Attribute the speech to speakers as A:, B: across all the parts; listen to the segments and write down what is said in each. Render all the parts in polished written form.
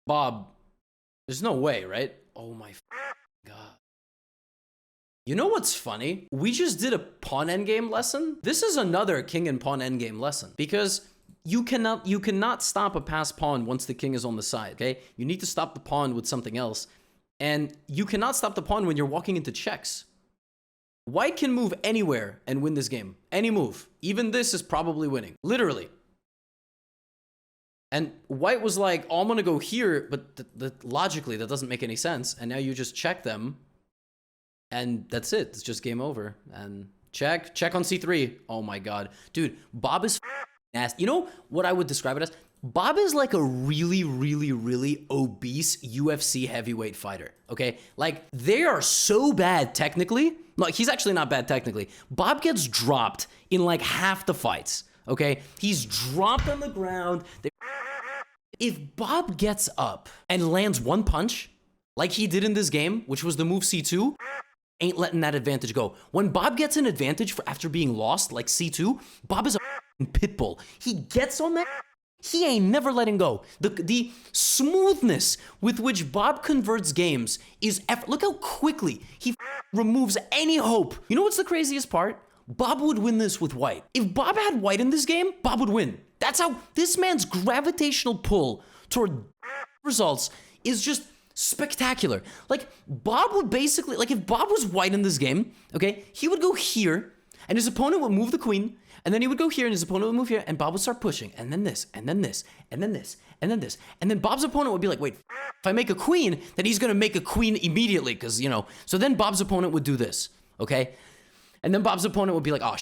A: Bob, there's no way, right? Oh my God. You know what's funny? We just did a pawn endgame lesson. This is another king and pawn endgame lesson because you cannot stop a passed pawn once the king is on the side, okay? You need to stop the pawn with something else. And you cannot stop the pawn when you're walking into checks. White can move anywhere and win this game. Any move. Even this is probably winning. Literally. And white was like, oh, I'm going to go here, but logically that doesn't make any sense. And now you just check them. And that's it. It's just game over. And check on c3. Oh my God. Dude, Bob is nasty. You know what I would describe it as? Bob is like a really, really, really obese UFC heavyweight fighter, okay? Like, they are so bad technically. Like, he's actually not bad technically. Bob gets dropped in like half the fights, okay? He's dropped on the ground. If Bob gets up and lands one punch, like he did in this game, which was the move c2, ain't letting that advantage go. When Bob gets an advantage after being lost, like c2, Bob is a pit bull. He gets on that. He ain't never letting go. The smoothness with which Bob converts games is look how quickly he removes any hope. You know what's the craziest part? Bob would win this with white. If Bob had white in this game, Bob would win. That's how this man's gravitational pull toward results is just spectacular. Like, Bob would basically, like, if Bob was white in this game, okay, he would go here, and his opponent would move the queen, and then he would go here, and his opponent would move here, and Bob would start pushing, and then this, and then this, and then this, and then this. And then Bob's opponent would be like, wait, if I make a queen, then he's gonna make a queen immediately, because, you know, so then Bob's opponent would do this, okay? And then Bob's opponent would be like, oh,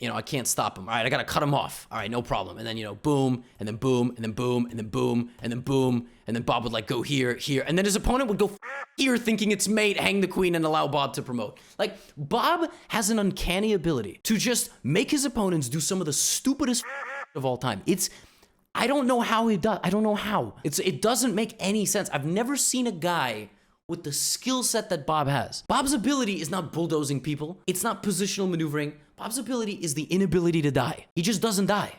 A: you know, I can't stop him. All right, I gotta cut him off. All right, no problem. And then, you know, boom, and then boom, and then boom, and then boom, and then boom, and then Bob would like go here, here, and then his opponent would go here thinking it's mate, hang the queen, and allow Bob to promote. Like, Bob has an uncanny ability to just make his opponents do some of the stupidest of all time. I don't know how he does. I don't know how. It doesn't make any sense. I've never seen a guy with the skill set that Bob has. Bob's ability is not bulldozing people. It's not positional maneuvering. Bob's ability is the inability to die. He just doesn't die.